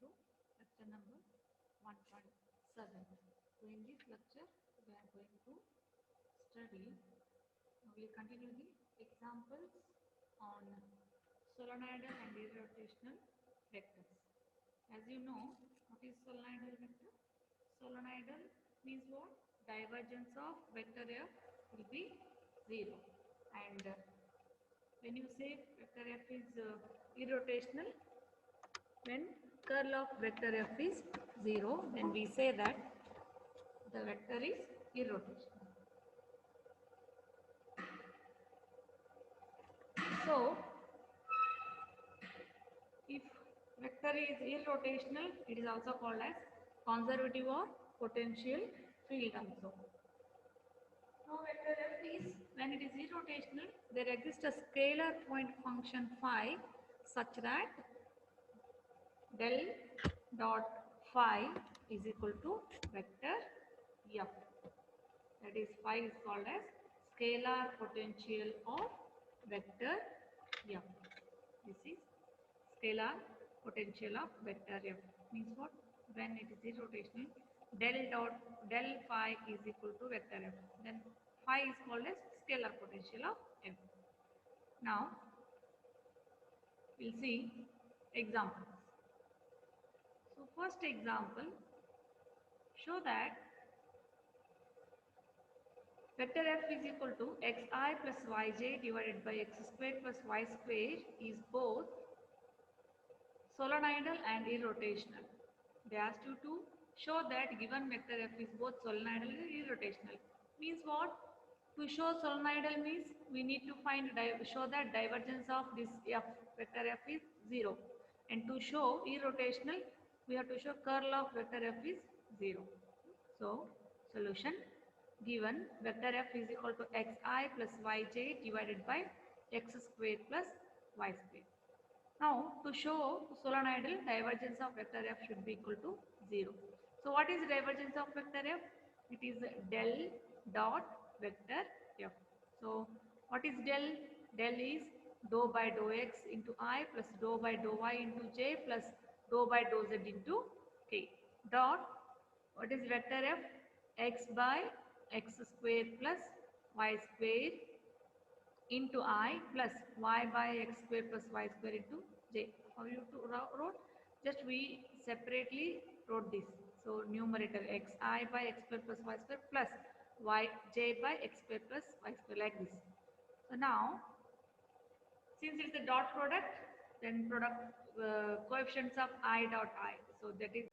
to lecture number 1.7. So in this lecture we are going to study, we will continue the examples on solenoidal and irrotational vectors. As you know, what is solenoidal vector? Solenoidal means what? Divergence of vector F will be 0, and when you say vector F is irrotational, when curl of vector F is 0, then we say that the vector is irrotational. So, if vector is irrotational, it is also called as conservative or potential field also. Now, vector F is, when it is irrotational, there exists a scalar point function phi such that del dot phi is equal to vector F. That is, phi is called as scalar potential of vector F. This is scalar potential of vector F. Means what? When it is irrotational, del phi is equal to vector F. Then phi is called as scalar potential of F. Now we'll see examples. So first example, show that vector F is equal to xi plus yj divided by x squared plus y squared is both solenoidal and irrotational. They asked you to show that given vector F is both solenoidal and irrotational. Means what? To show solenoidal means we need to show that divergence of this F, vector F is 0. And to show irrotational, we have to show curl of vector F is 0. So, solution, given vector F is equal to xi plus yj divided by x square plus y square. Now, to show solenoidal, divergence of vector F should be equal to 0. So, what is divergence of vector F? It is del dot vector F. So, what is del? Del is dou by dou x into I plus dou by dou y into j plus dou by dou z into k. Dot, what is vector F? X by x square plus y square into I plus y by x square plus y square into j. How you wrote? Just we separately wrote this. So numerator xi by x square plus y square plus yj by x square plus y square, like this. So now, since it's a dot product, then product coefficients of I dot I. So that is,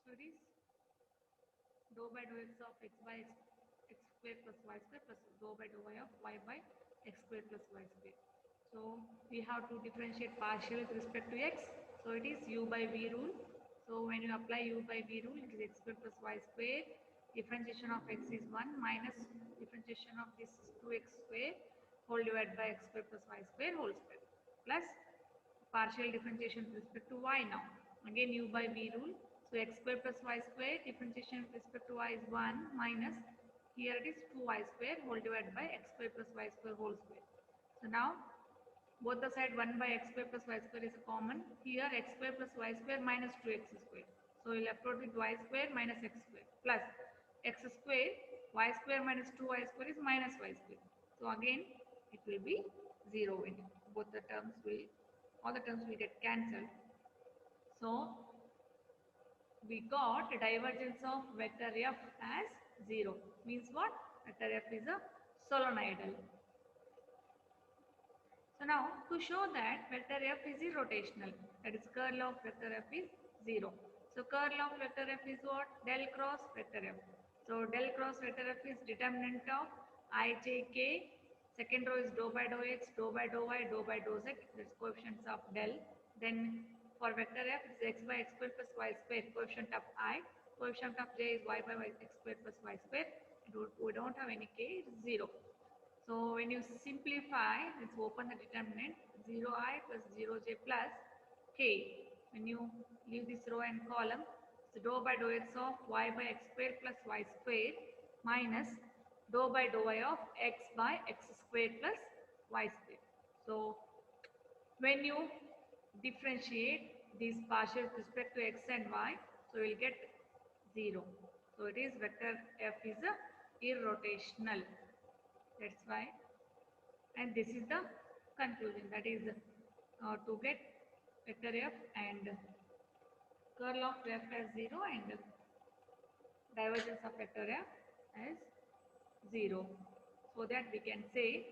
so it is dou by dou x of x by x square plus y square plus dou by dou y of y by x square plus y square. So we have to differentiate partial with respect to x. So it is u by v rule. So when you apply u by v rule, it is x square plus y square. Differentiation of x is 1 minus differentiation of this 2x square whole divided by x square plus y square whole square plus partial differentiation with respect to y now. Again u by v rule. So x square plus y square, differentiation with respect to y is 1 minus, here it is 2y square whole divided by x square plus y square whole square. So now both the side 1 by x square plus y square is common. Here x square plus y square minus 2x square. So we left out with y square minus x square plus x square, y square minus 2y square is minus y square. So again it will be 0 in both the terms will, all the terms will get cancelled. So we got divergence of vector F as 0. Means what? Vector F is a solenoidal. So now to show that vector F is irrotational, that is curl of vector F is 0. So curl of vector F is what? Del cross vector F. So del cross vector F is determinant of I, j, k. Second row is dou by dou x, dou by dou y, dou by dou z. That's coefficients of del. Then for vector F, it is x by x square plus y square, coefficient of I. Coefficient of j is y by y x square plus y square. We don't have any k, it's 0. So when you simplify, let's open the determinant 0i plus 0j plus k. When you leave this row and column, it's dou by dou x of y by x square plus y square minus dou by dou y of x by x square plus y square. So when you differentiate these partials with respect to x and y, so you will get 0. So it is vector f is a irrotational. That's why, and this is the conclusion, that is to get vector f and curl of f as 0 and divergence of vector f as 0, so that we can say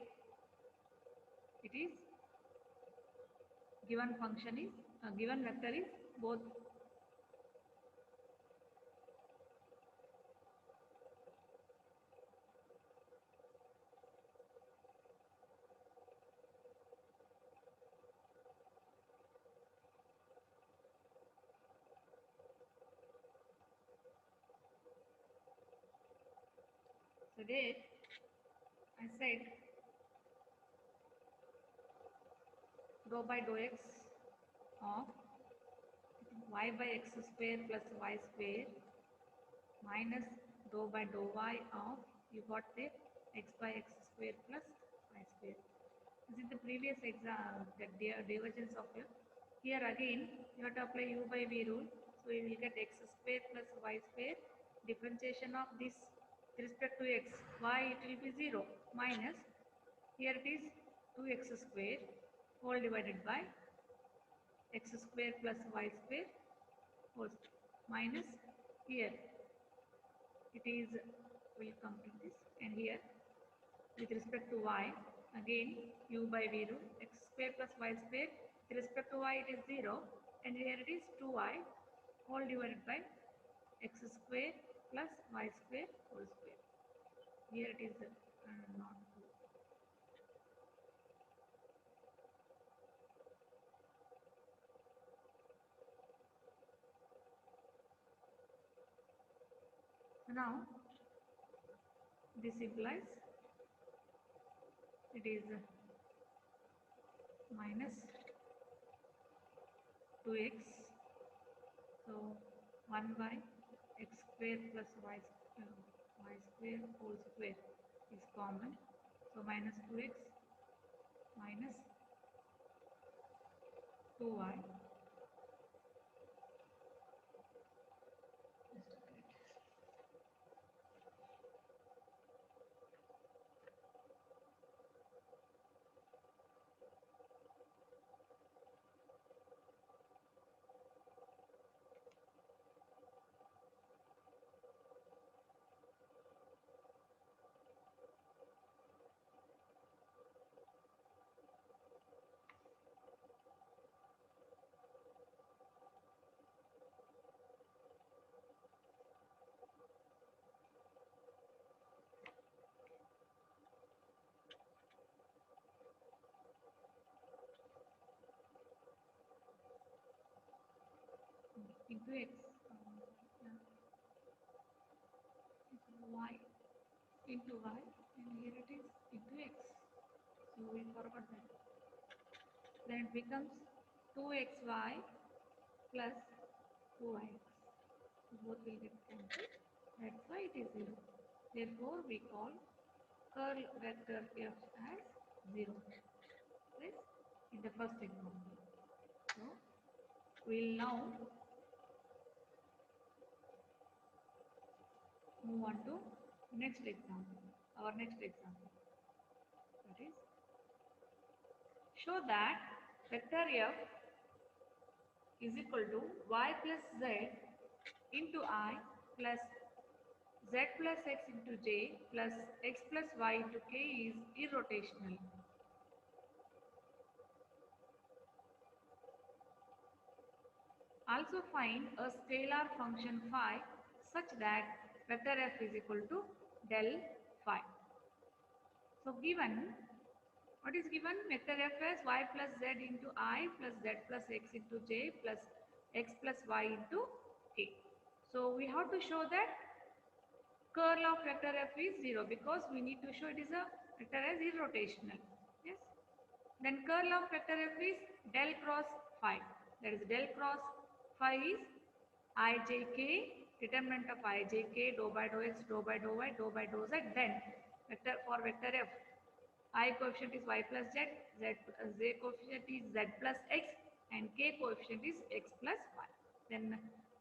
it is given function is given vector is both so there I said dou by dou x of y by x square plus y square minus dou by dou y of, you got the x by x square plus y square. This is the previous exam, the divergence of f. Here again you have to apply u by v rule, so you will get x square plus y square, differentiation of this with respect to x, y it will be 0 minus, here it is 2x square whole divided by x square plus y square whole square minus, here it is, will come to this, and here with respect to y again u by v rule, x square plus y square, with respect to y it is 0 and here it is 2y whole divided by x square plus y square whole square. Here it is not 2. So now this implies it is minus 2x, so 1 by x square plus y square whole square is common, so minus 2x minus 2y. Into x, yeah, y into y, and here it is into x, so we forgot that. Then it becomes 2xy plus 2yx, so both will get cancelled, that's why it is 0. Therefore we call curl vector f as 0, this in the first example. So we will now move on to next example, our next example, that is show that vector f is equal to y plus z into I plus z plus x into j plus x plus y into k is irrotational. Also find a scalar function phi such that vector f is equal to del phi. So given, what is given? Vector f as y plus z into I plus z plus x into j plus x plus y into k. So we have to show that curl of vector f is 0 because we need to show it is a vector as irrotational. Yes. Then curl of vector f is del cross phi. That is del cross phi is ijk, determinant of ijk, dou by dou x, dou by dou y, dou by dou z. Then vector for vector f, I coefficient is y plus z, z coefficient is z plus x, and k coefficient is x plus y. Then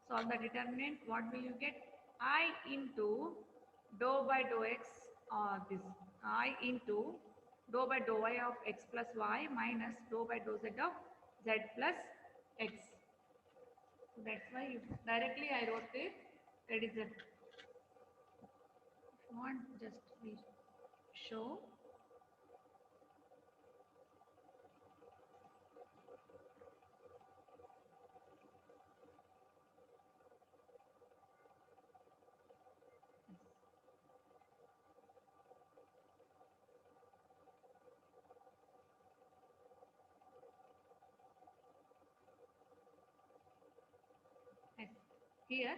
solve the determinant. What will you get? I into dou by dou x, this I into dou by dou y of x plus y minus dou by dou z of z plus x. So that's why directly I wrote it. That is it. If you want, just we show. Yes. Here,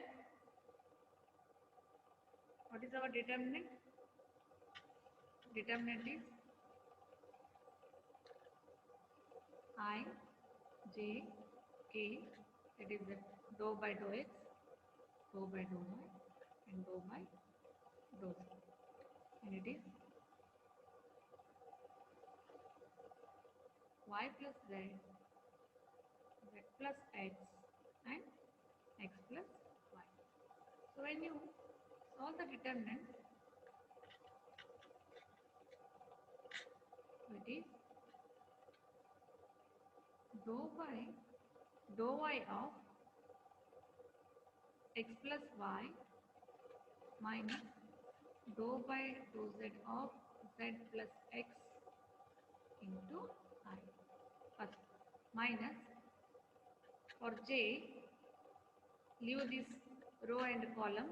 what is our determinant? Determinant is I, j, k, that is the dou by dou x, dou by dou y, and dou by dou z. And it is y plus z, z plus x, and x plus y. So when you solve the determinant, it is dou by dou y of x plus y minus dou by dou z of z plus x into I. First, minus for j, leave this row and column,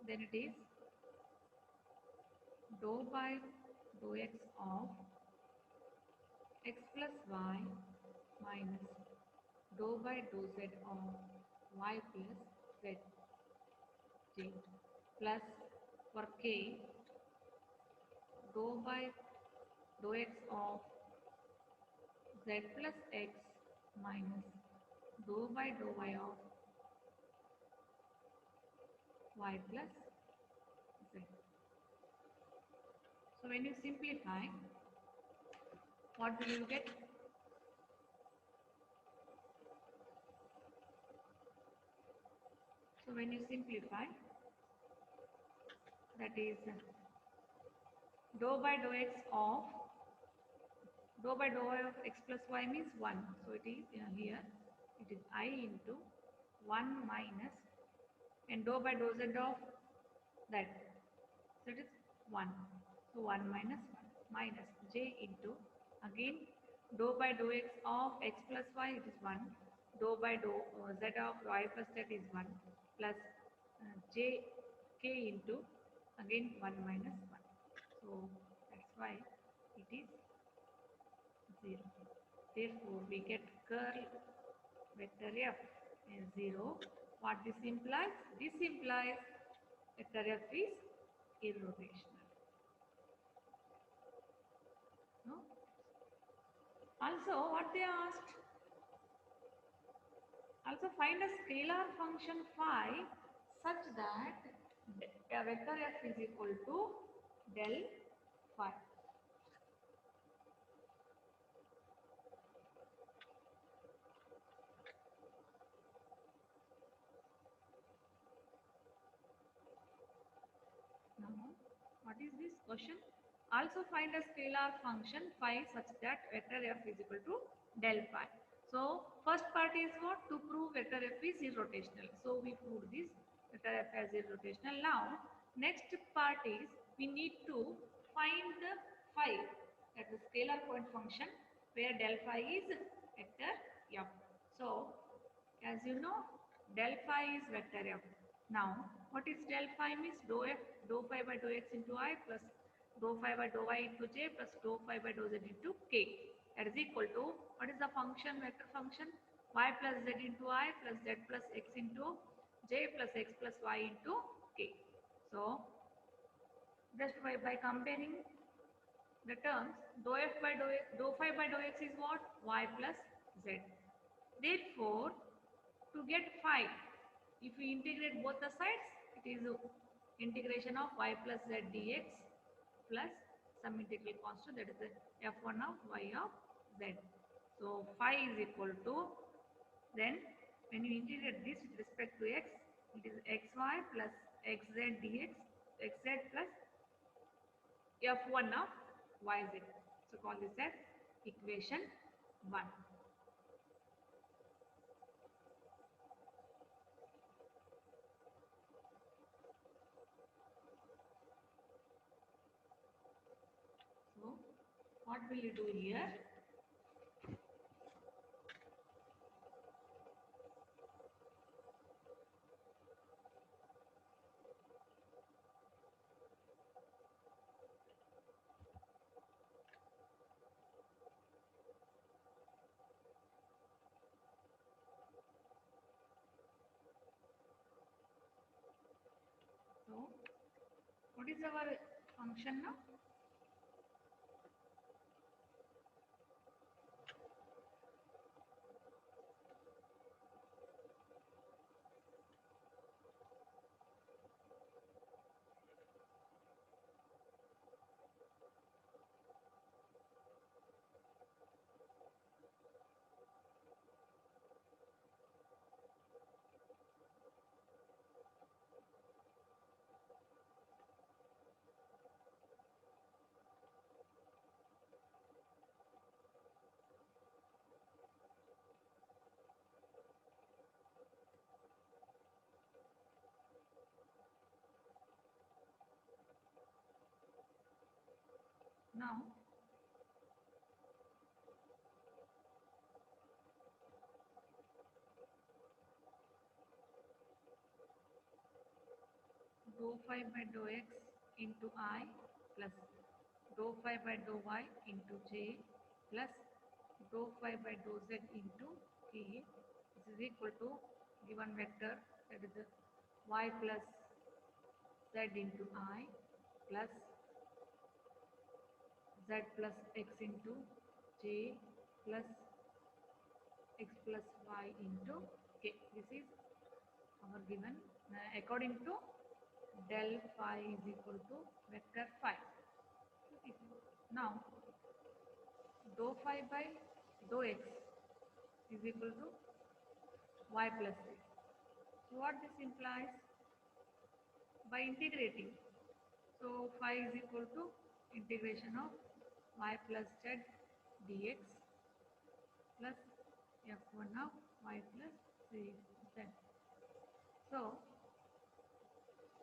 then it is dou by dou x of x plus y minus dou by dou z of y plus z j plus for k dou by dou x of z plus x minus dou by dou y of y plus z. So when you simplify, what will you get? So when you simplify, that is dou by dou x of dou by dou y of x plus y means 1. So it is here, it is I into 1 minus, and dou by dou z of that. So it is 1. So 1 minus 1 minus j into, again, dou by dou x of x plus y, it is 1. Dou by dou z of y plus z is 1 plus j k into, again, 1 minus 1. So that's why it is 0. Therefore, we get curl vector f is 0. What this implies? This implies vector f is irrotational. No? Also, what they asked? Also find a scalar function phi such that a vector f is equal to del phi. Now, what is this question? Also find a scalar function phi such that vector f is equal to del phi. So, first part is what? To prove vector f is irrotational. So, we proved this vector f as irrotational. Now, next part is we need to find the phi, that is scalar point function where del phi is vector f. So, as you know, del phi is vector f. Now, what is del phi means? Dou phi by dou x into I plus dou phi by dou y into j plus dou phi by dou z into k. That is equal to, what is the function, vector function? Y plus z into I plus z plus x into j plus x plus y into k. So just by comparing the terms, dou f by dou x, dou phi by dou x is what? Y plus z. Therefore, to get phi, if we integrate both the sides, it is integration of y plus z dx plus some integral constant, that is the f1 of y of z. So phi is equal to, then when you integrate this with respect to x, it is xy plus xz dx, xz plus f1 of yz. So call this as equation 1. So what will you do here? So what is our function now? Now dou phi by dou x into I plus dou phi by dou y into j plus dou phi by dou z into k. This is equal to given vector, that is y plus z into I plus z plus x into j plus x plus y into k. This is our given according to del phi is equal to vector phi. Now dou phi by dou x is equal to y plus z. So what this implies? By integrating, so phi is equal to integration of y plus z dx plus f1 of y plus z. So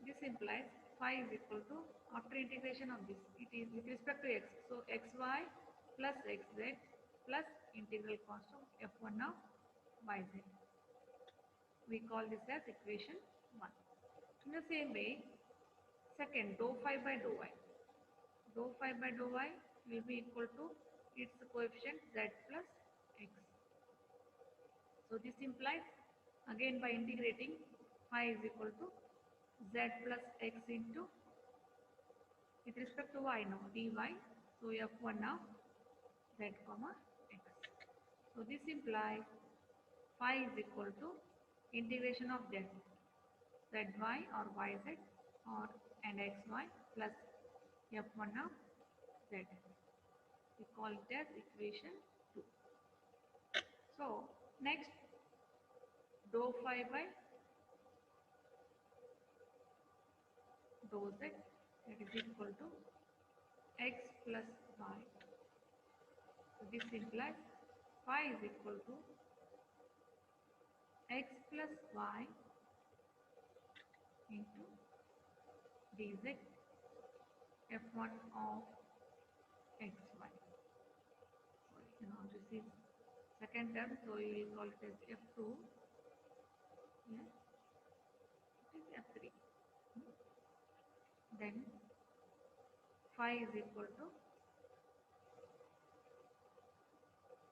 this implies phi is equal to, after integration of this, it is with respect to x. So xy plus xz plus integral constant f1 of yz. We call this as equation 1. In the same way, second, dou phi by dou y. Dou phi by dou y will be equal to its coefficient z plus x. So this implies, again by integrating, phi is equal to z plus x into, with respect to y now, dy. So f1 of z comma x. So this implies phi is equal to integration of z, zy or yz or and xy plus f1 of z. We call it as equation 2. So next, dou phi by dou z, that is equal to x plus y. So this implies phi is equal to x plus y into dz f1 of xy. So now this is second term, so you will call it as f2. Yes, it is f3. Then phi is equal to,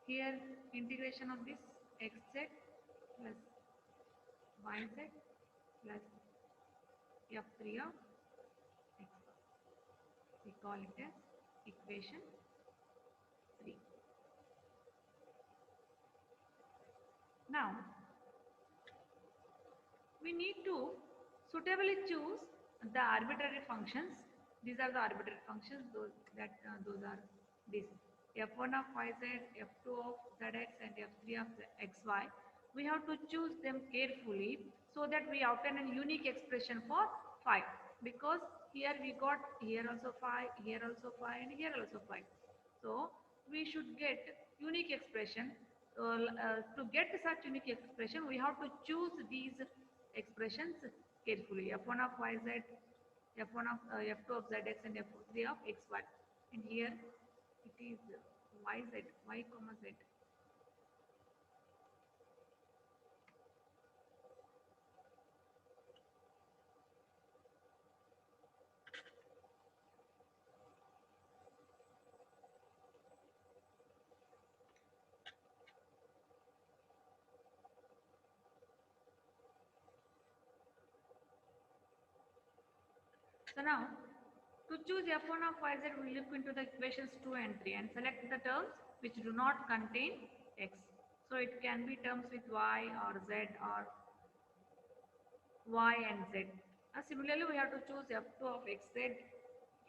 here integration of this xz plus yz plus f3 of x. We call it as equation 3. Now, we need to suitably choose the arbitrary functions. These are the arbitrary functions. Those are these f1 of yz, f2 of zx, and f3 of xy. We have to choose them carefully so that we obtain a unique expression for phi. Because here we got here also phi, here also phi, and here also phi. So we should get unique expression. To get such unique expression, we have to choose these expressions carefully. F1 of yz, F1 of F2 of zx, and F3 of xy. And here it is yz, y comma z. So now, to choose f1 of yz, we look into the equations 2 and 3 and select the terms which do not contain x. So it can be terms with y or z or y and z. Similarly, we have to choose f2 of xz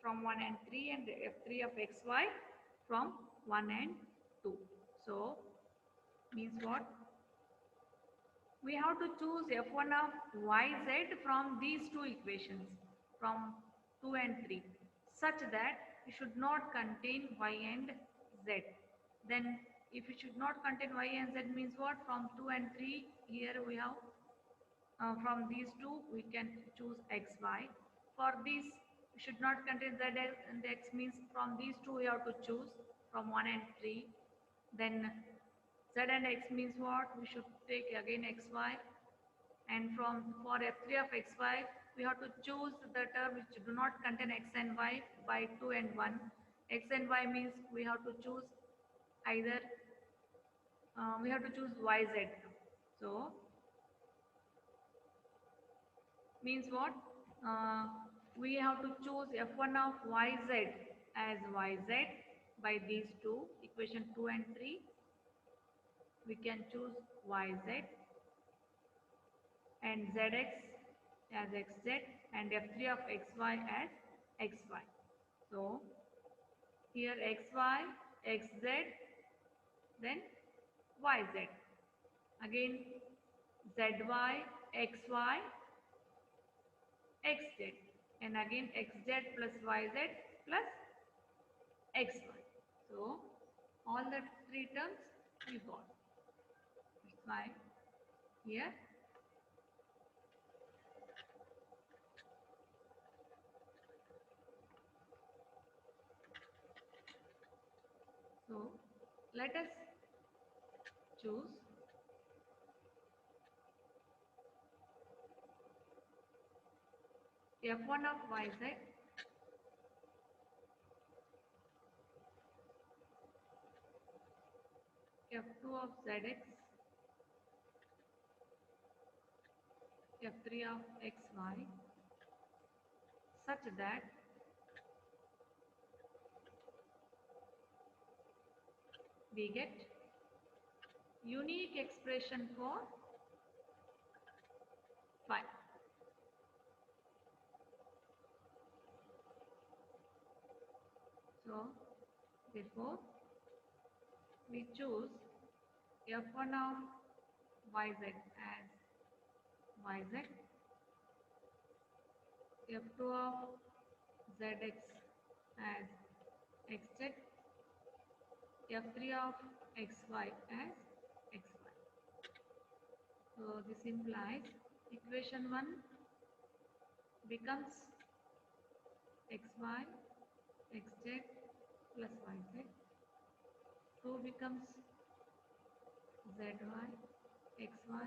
from 1 and 3 and f3 of xy from 1 and 2. So, means what? We have to choose f1 of yz from these two equations from 2 and 3 such that it should not contain y and z. Then if it should not contain y and z means what? From 2 and 3 here we have from these two we can choose xy. For this we should not contain z and x means from these two we have to choose from 1 and 3. Then z and x means what? We should take again xy, and from for f3 of xy we have to choose the term which do not contain x and y by 2 and 1. X and y means we have to choose either we have to choose yz. So means what? Uh, we have to choose f1 of yz as yz by these two equation 2 and 3. We can choose yz and zx as xz and f3 of xy as xy. So here xy, xz, then yz. Again zy, xy, xz, and again xz plus yz plus xy. So all the three terms we got. That's why here so let us choose f1 of yz, f2 of zx, f3 of xy such that we get unique expression for phi. So therefore we choose f1 of yz as yz, f2 of zx as xz, f3 of xy as xy. So this implies equation 1 becomes xy, xz plus yz. 2 becomes zy, xy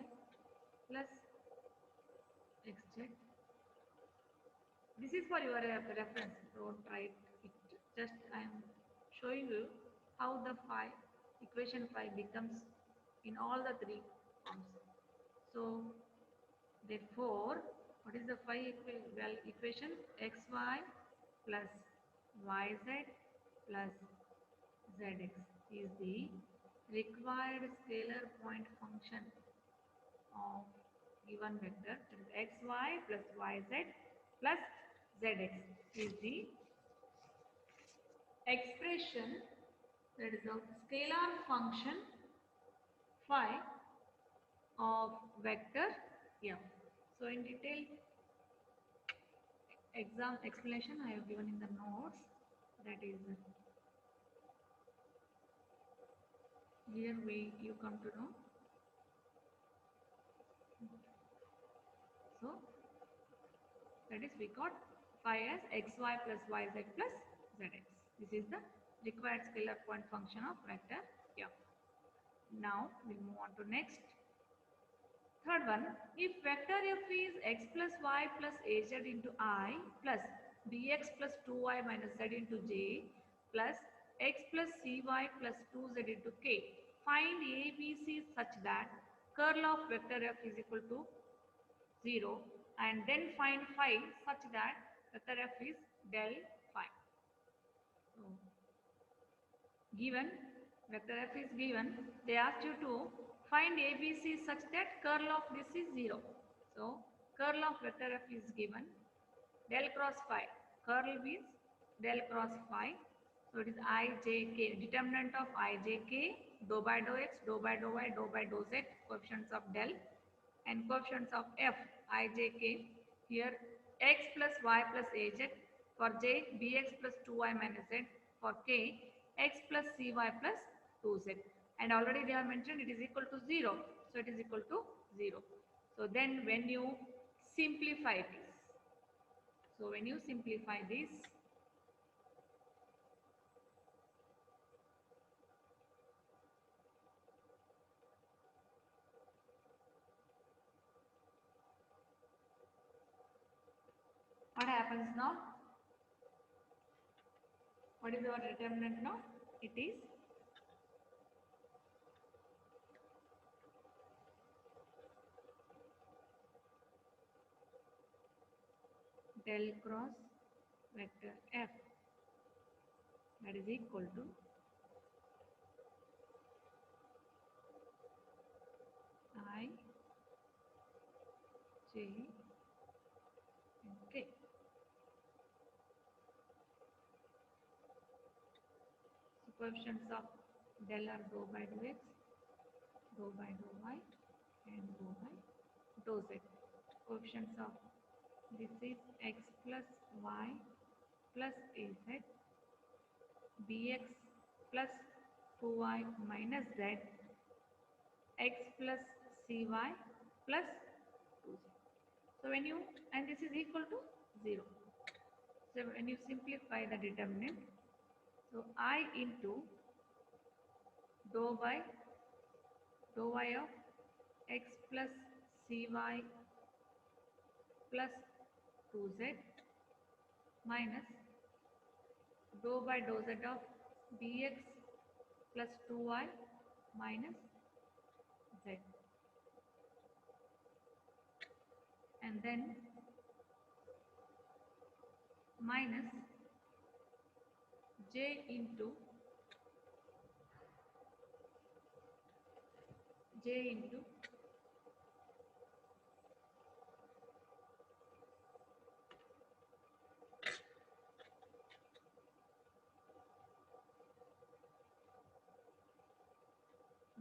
plus xz. This is for your reference. Don't write it. Just I am showing you how the phi equation phi becomes in all the three forms. So therefore What is the phi equation? Xy plus yz plus zx is the required scalar point function of given vector. That is xy plus yz plus zx is the expression, that is a scalar function phi of vector f. So in detail exam explanation I have given in the notes. That is here you come to know. So that is we got phi as xy plus yz plus zx. This is the required scalar point function of vector f. Now we move on to next. Third one, if vector f is x plus y plus az into I plus bx plus 2y minus z into j plus x plus cy plus 2z into k, find ABC such that curl of vector f is equal to 0 and then find phi such that vector f is del phi. So, given vector f is given, they asked you to find ABC such that curl of this is 0. So curl of vector f is given, del cross phi, curl means del cross phi. So it is ijk, determinant of ijk, dou by dou x, dou by dou y, dou by dou z, coefficients of del, and coefficients of f ijk, here x plus y plus az, for j bx plus 2y minus z, for k x plus cy plus 2z, and already they have mentioned it is equal to 0, so it is equal to 0. So then when you simplify this, what happens now? What is our determinant now? It is del cross vector f, that is equal to I, j and k. So coefficients of del are dou by dou x, dou by dou y, and dou by dou z. Coefficients of this is x plus y plus az, bx plus 2y minus z, x plus cy plus 2z. So when you, and this is equal to 0. So when you simplify the determinant, so I into dou by dou y of x plus cy plus 2z minus dou by dou z of bx plus 2y minus z, and then minus j into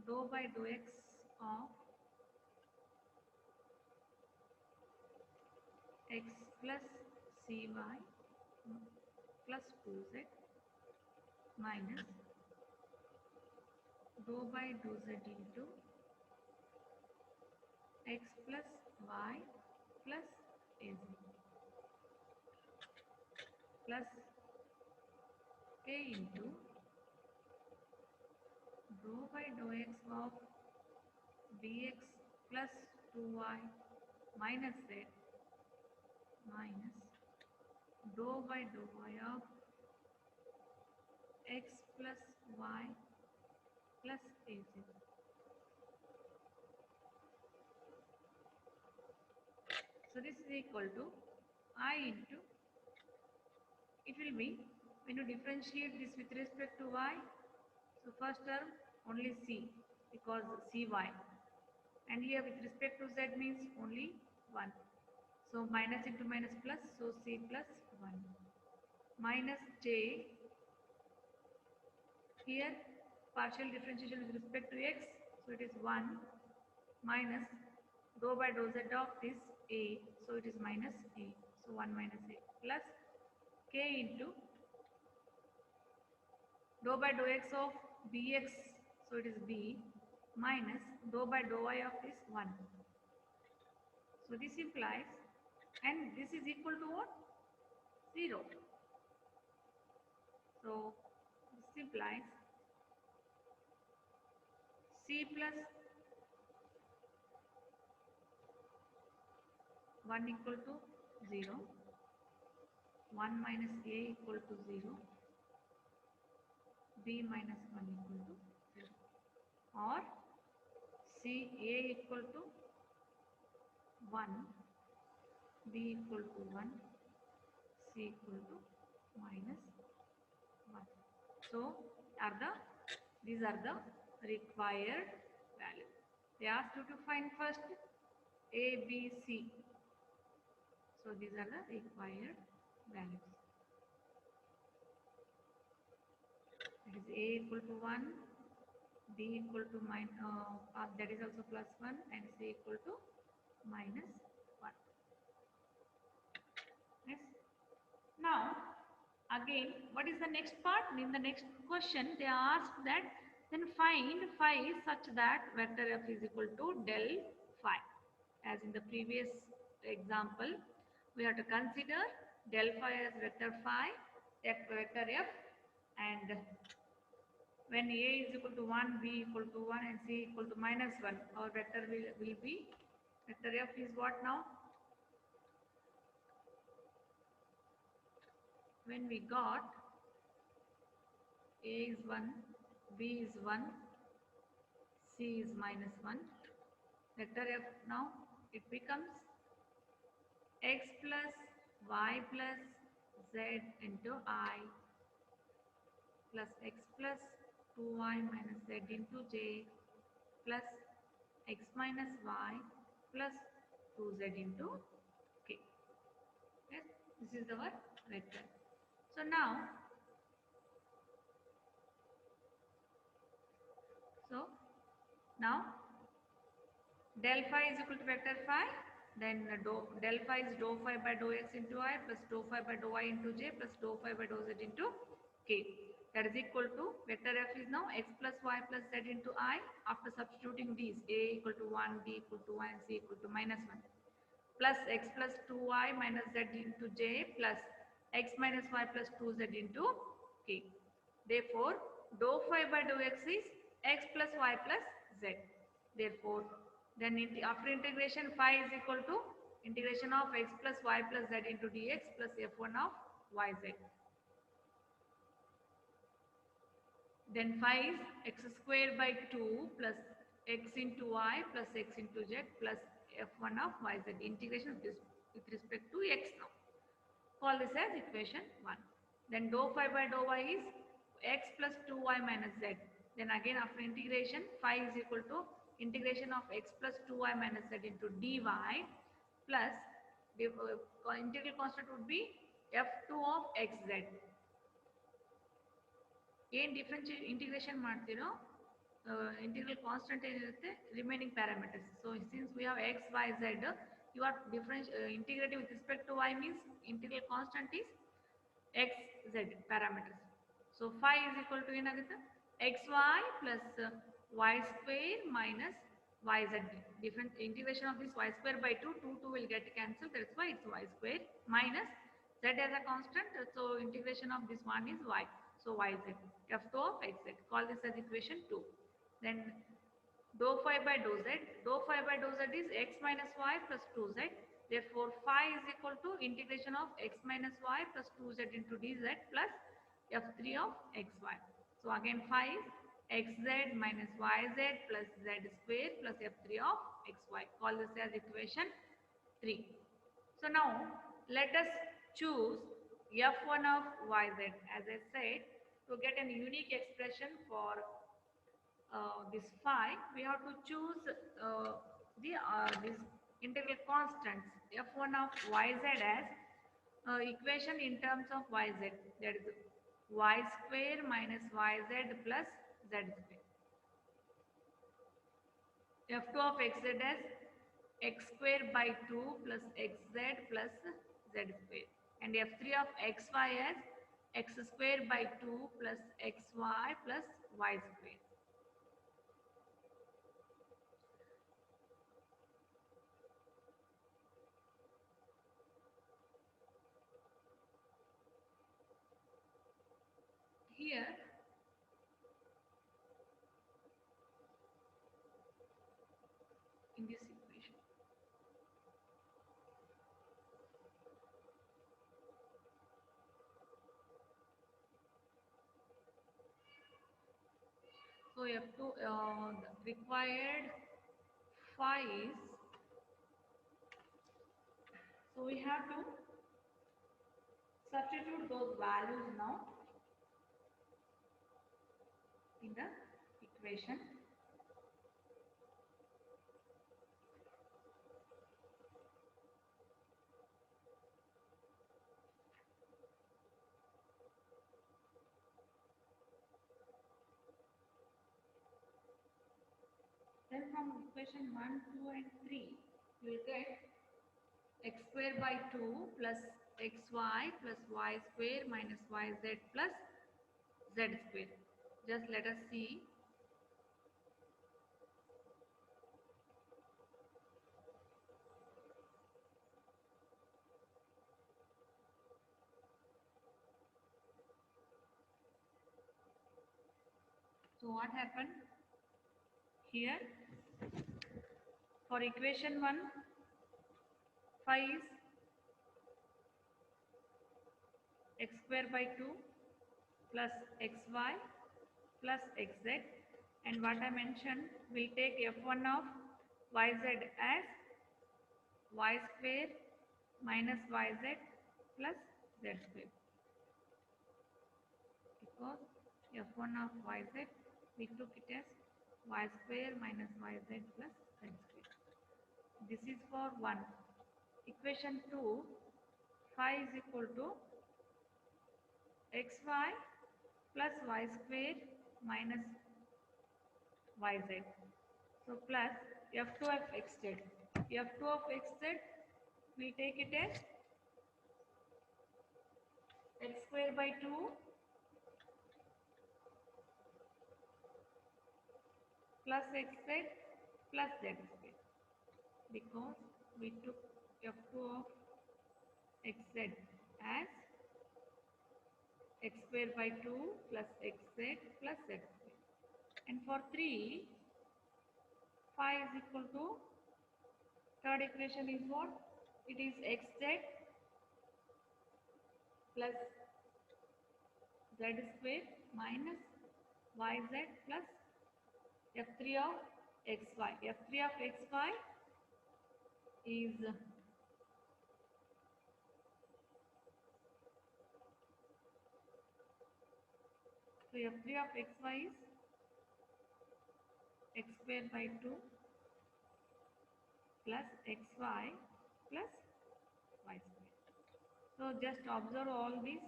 dou by dou x of x plus cy plus 2z minus dou by dou z into x plus y plus az plus k into dou by dou x of bx plus 2y minus z minus dou by dou y of x plus y plus az. So this is equal to I into, it will be, when you differentiate this with respect to y, so first term only c because cy, and here with respect to z means only 1. So minus into minus plus, so c plus 1 minus j, here partial differentiation with respect to x, so it is 1 minus dou by dou z of this a, so it is minus a, so 1 minus a plus k into dou by dou x of bx, so it is b minus dou by dou y of this 1. So this implies, and this is equal to what? 0. So this implies c plus 1 equal to 0, 1 minus a equal to 0, b minus 1 equal to 0, or c a equal to 1, b equal to 1, c equal to minus 1. So these are the required values. They asked you to find first a, b, c. So these are the required values. That is a equal to 1, b equal to that is also plus 1, and c equal to minus 1. Yes. Now, again, what is the next part? In the next question, they asked that then find phi such that vector f is equal to del phi. As in the previous example, we have to consider del phi as vector phi, vector f, and when a is equal to 1, b equal to 1, and c equal to minus 1, our vector will be, vector f is what now? When we got a is 1, b is 1, c is minus 1, vector f now, it becomes x plus y plus z into I plus x plus 2y minus z into j plus x minus y plus 2z into k. Yes, this is our vector. So now, so now del phi is equal to vector phi, then del phi is dou phi by dou x into I plus dou phi by dou y into j plus dou phi by dou z into k. That is equal to, vector f is now x plus y plus z into I after substituting these, a equal to 1, b equal to 1, and c equal to minus 1, plus x plus 2y minus z into j plus x minus y plus 2z into k. Therefore, dou phi by dou x is x plus y plus z. Therefore, then after integration, phi is equal to integration of x plus y plus z into dx plus f1 of yz. Then phi is x squared by 2 plus x into y plus x into z plus f1 of yz. Integration with respect to x now. Call this as equation 1. Then dou phi by dou y is x plus 2y minus z. Then again after integration, phi is equal to integration of x plus 2y minus z into dy plus integral constant would be f2 of xz. ಏನು differentiate integration ಮಾಡ್ತೀರೋ integral constant ಏನಿರುತ್ತೆ remaining parameters. So since we have X Y Z, you are integrating with respect to y means integral constant is x z parameters. So phi is equal to ಏನಾಗುತ್ತೆ xy plus y square minus yz. Different integration of this y square by 2, 2 will get cancelled, that's why it's y square minus z as a constant, so integration of this one is y, so yz, f2 of xz. Call this as equation 2. Then dou phi by dou z is x minus y plus 2z. Therefore, phi is equal to integration of x minus y plus 2z into dz plus f3 of xy. So again phi is xz minus yz plus z square plus f3 of xy. Call this as equation 3. So now let us choose f1 of yz. As I said, to get a unique expression for this phi, we have to choose this integral constants f1 of yz as equation in terms of yz, that is y square minus yz plus z square. f2 of xz as x square by 2 plus xz plus z square, and f3 of xy as x square by 2 plus xy plus y square. Here in this equation, so you have to the required phi is, so we have to substitute those values now in the equation. Then from equation 1, 2 and 3, you will get x square by 2 plus xy plus y square minus yz plus z square. Just let us see. So what happened here? For equation 1, phi is x square by 2 plus xy plus xz, and what I mentioned, we take f1 of yz as y square minus yz plus z square, because f1 of yz we took it as y square minus yz plus z square. This is for 1. Equation 2, phi is equal to xy plus y square minus yz. So plus f2 of xz. f2 of xz, we take it as x square by 2 plus xz plus z square, because we took f2 of xz as x square by 2 plus xz plus z square. And for 3, phi is equal to, third equation is what? It is xz plus z square minus yz plus f3 of xy. f3 of xy is, so f3 of xy is x square by 2 plus xy plus y square. So just observe all this.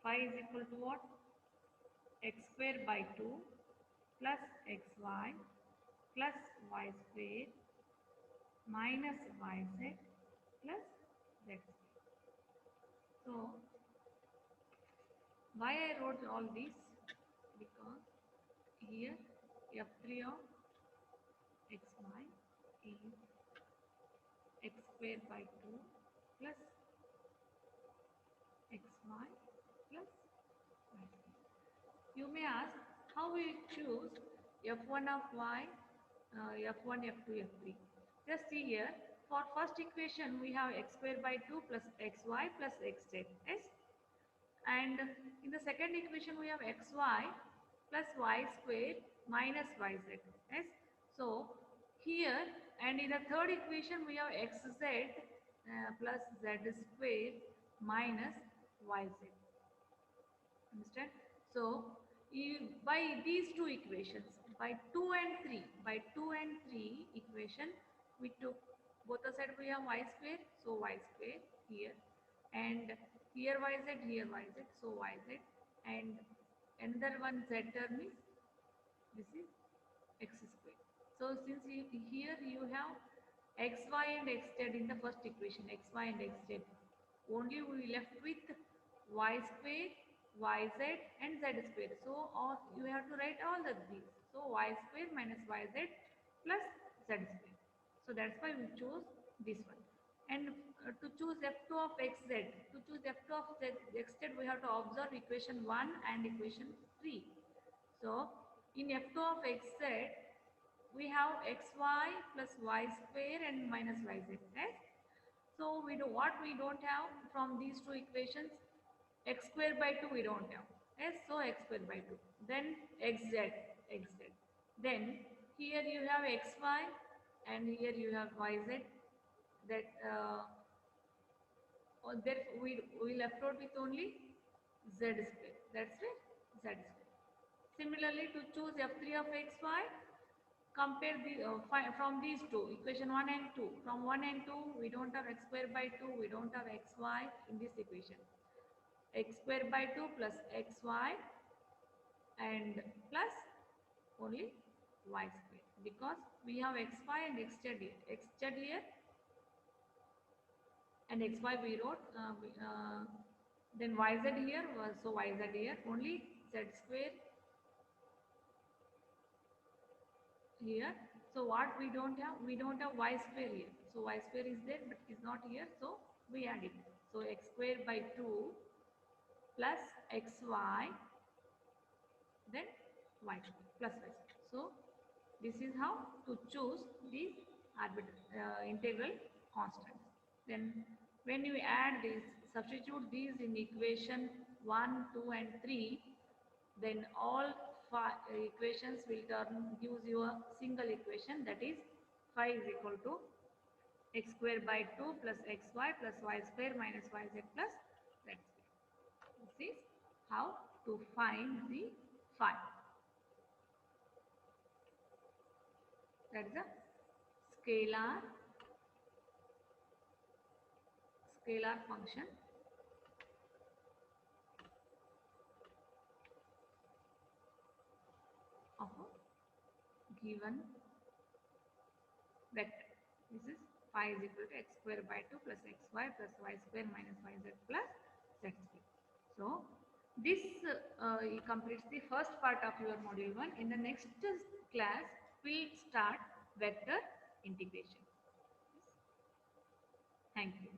Phi is equal to what? X square by 2 plus xy plus y square minus yz plus z square. So why I wrote all this? Because here f3 of xy is x square by 2 plus xy plus y square. You may ask, how we choose f1 of y, f1, f2, f3. Just see here, for first equation we have x square by 2 plus xy plus xz, yes? And in the second equation we have xy plus y square minus yz, yes? So here and in the third equation we have xz plus z square minus yz. Understand? So, by these two equations, by 2 and 3, equation, we took both the side we have y square, so y square here, and here yz, so yz, and another one z term is, this is x square. So, since here you have xy and xz in the first equation, xy and xz, only we left with y square, yz and z square. So you have to write all of these. So y square minus yz plus z square. So that's why we chose this one. And to choose f2 of xz, we have to observe equation 1 and equation 3. So in f2 of xz, we have xy plus y square and minus yz, right? So we do what we don't have from these two equations, x square by 2 we don't have. Yes, so x square by 2. Then xz. Then here you have xy and here you have yz. That that we left out with only z square. That's right, z square. Similarly, to choose f3 of xy, compare from these two, equation 1 and 2. From 1 and 2 we don't have x square by 2, we don't have xy in this equation. X square by 2 plus xy and plus only y square, because we have xy and xz here and xy we wrote, then yz here, so yz here, only z square here. So what we don't have? We don't have y square here. So y square is there but is not here. So we add it. So x square by 2 plus xy, then y square plus y square. So this is how to choose these integral constants. Then when you add this, substitute these in equation 1, 2 and 3, then all equations will gives you a single equation, that is phi is equal to x square by 2 plus xy plus y square minus yz plus z square. This is how to find the phi. That is a scalar function of a given vector. This is phi is equal to x square by 2 plus xy plus y square minus yz plus z square. So this completes the first part of your module 1. In the next class, we start vector integration. Thank you.